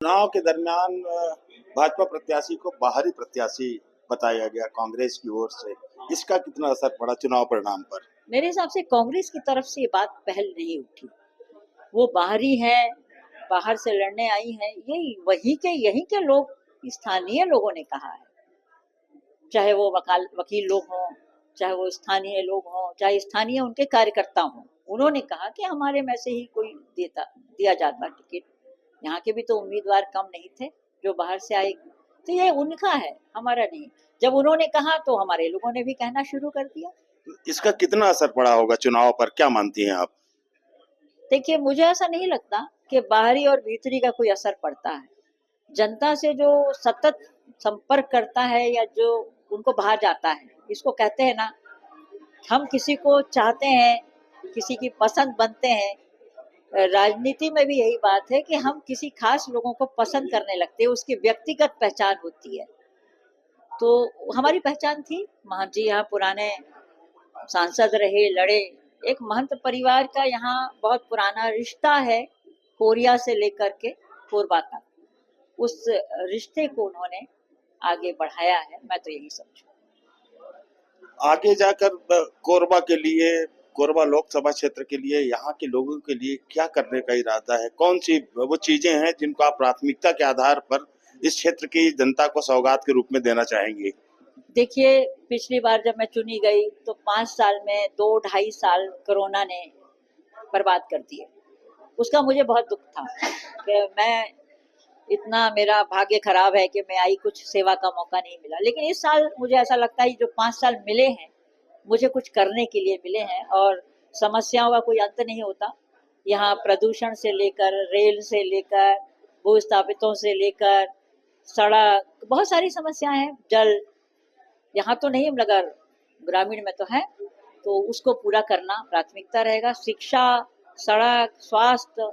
चुनाव के दरमियान भाजपा प्रत्याशी को बाहरी प्रत्याशी बताया गया कांग्रेस की ओर से। इसका कितना असर पड़ा चुनाव परिणाम पर? मेरे हिसाब से कांग्रेस की तरफ से ये बात पहल नहीं उठी। वो बाहरी है, बाहर से लड़ने आई है, यही यहीं के लोग, स्थानीय लोगों ने कहा है। चाहे वो वकील लोग हों, चाहे वो स्थानीय लोग हों, चाहे स्थानीय उनके कार्यकर्ता हों, उन्होंने कहा कि हमारे में से ही कोई दिया जाता टिकट। यहाँ के भी तो उम्मीदवार कम नहीं थे जो बाहर से आए, तो ये उनका है, हमारा नहीं। जब उन्होंने कहा तो हमारे लोगों ने भी कहना शुरू कर दिया। इसका कितना असर पड़ा होगा चुनाव पर, क्या मानती हैं आप? देखिए, मुझे ऐसा नहीं लगता कि बाहरी और भीतरी का कोई असर पड़ता है। जनता से जो सतत संपर्क करता है या जो उनको बाहर जाता है, इसको कहते हैं ना, हम किसी को चाहते हैं, किसी की पसंद बनते हैं। राजनीति में भी यही बात है कि हम किसी खास लोगों को पसंद करने लगते हैं, उसकी व्यक्तिगत पहचान होती है। तो हमारी पहचान थी, महंत जी यहाँ पुराने सांसद रहे, लड़े। एक महंत परिवार का यहाँ बहुत पुराना रिश्ता है, कोरिया से लेकर के कोरबा तक। उस रिश्ते को उन्होंने आगे बढ़ाया है, मैं तो यही समझू। आगे जाकर कोरबा के लिए, कोरबा लोकसभा क्षेत्र के लिए, यहाँ के लोगों के लिए क्या करने का इरादा है? कौन सी वो चीजें हैं जिनको आप प्राथमिकता के आधार पर इस क्षेत्र की जनता को सौगात के रूप में देना चाहेंगे? देखिए, पिछली बार जब मैं चुनी गई तो 5 साल में 2-2.5 साल कोरोना ने बर्बाद कर दिए। उसका मुझे बहुत दुख था कि मैं इतना, मेरा भाग्य खराब है कि मैं आई, कुछ सेवा का मौका नहीं मिला। लेकिन इस साल मुझे ऐसा लगता है जो 5 साल मिले हैं, मुझे कुछ करने के लिए मिले हैं, और समस्याओं का कोई अंत नहीं होता। यहाँ प्रदूषण से लेकर, रेल से लेकर, भूस्थापितों से लेकर, सड़क, बहुत सारी समस्याएं हैं। जल यहाँ तो नहीं मगर ग्रामीण में तो है, तो उसको पूरा करना प्राथमिकता रहेगा। शिक्षा, सड़क, स्वास्थ्य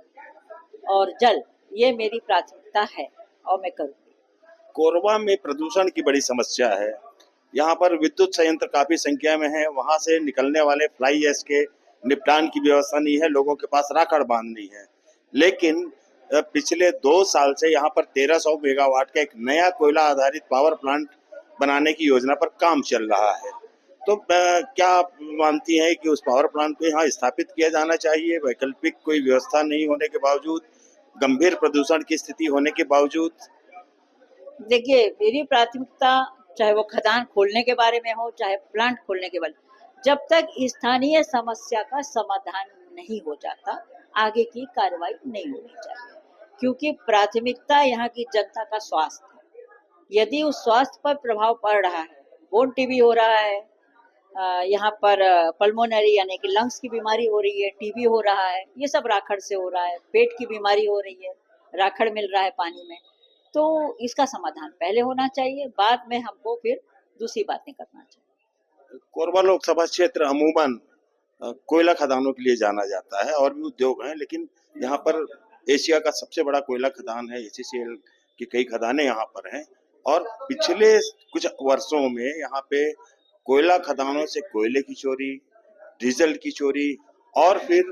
और जल, ये मेरी प्राथमिकता है और मैं करूँगी। कोरबा में प्रदूषण की बड़ी समस्या है। यहाँ पर विद्युत संयंत्र काफी संख्या में है, वहां से निकलने वाले फ्लाई ऐश के निपटान की व्यवस्था नहीं है, लोगों के पास राखड़ बांध नहीं है। लेकिन पिछले 2 साल से यहाँ पर 1300 मेगावाट का एक नया कोयला आधारित पावर प्लांट बनाने की योजना पर काम चल रहा है। तो क्या आप मानती हैं कि उस पावर प्लांट को यहाँ स्थापित किया जाना चाहिए, वैकल्पिक कोई व्यवस्था नहीं होने के बावजूद, गंभीर प्रदूषण की स्थिति होने के बावजूद? देखिए, मेरी प्राथमिकता, चाहे वो खदान खोलने के बारे में हो, चाहे प्लांट खोलने के बारे में, जब तक स्थानीय समस्या का समाधान नहीं हो जाता, आगे की कार्रवाई नहीं होनी चाहिए। क्योंकि प्राथमिकता यहाँ की जनता का स्वास्थ्य है। यदि उस स्वास्थ्य पर प्रभाव पड़ रहा है, बोन टीबी हो रहा है, यहाँ पर पल्मोनरी यानी कि लंग्स की बीमारी हो रही है, टीबी हो रहा है, ये सब राखड़ से हो रहा है। पेट की बीमारी हो रही है, राखड़ मिल रहा है पानी में। तो इसका समाधान पहले होना चाहिए, बाद में हमको फिर दूसरी बातें करना चाहिए। कोरबा लोकसभा क्षेत्र अमूमन कोयला खदानों के लिए जाना जाता है, और भी उद्योग हैं, लेकिन यहाँ पर एशिया का सबसे बड़ा कोयला खदान है। एचसीएल की कई खदानें यहाँ पर हैं, और पिछले कुछ वर्षों में यहाँ पे कोयला खदानों से कोयले की चोरी, डीजल की चोरी, और फिर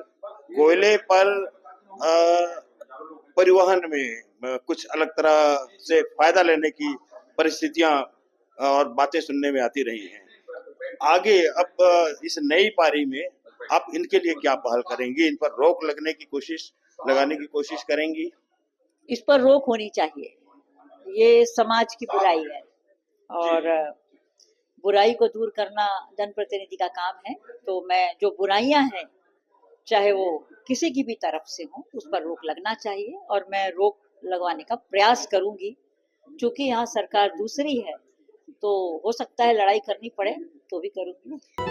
कोयले पर परिवहन में कुछ अलग तरह से फायदा लेने की परिस्थितियां और बातें सुनने में आती रही हैं। आगे अब इस नई पारी में आप इनके लिए क्या पहल करेंगी? इन पर रोक लगाने की कोशिश करेंगी? इस पर रोक होनी चाहिए। ये समाज की बुराई है, और बुराई को दूर करना जनप्रतिनिधि का काम है। तो मैं, जो बुराइयां हैं, चाहे वो किसी की भी तरफ से हो, उस पर रोक लगना चाहिए, और मैं रोक लगवाने का प्रयास करूंगी। चूंकि यहाँ सरकार दूसरी है, तो हो सकता है लड़ाई करनी पड़े, तो भी करूंगी।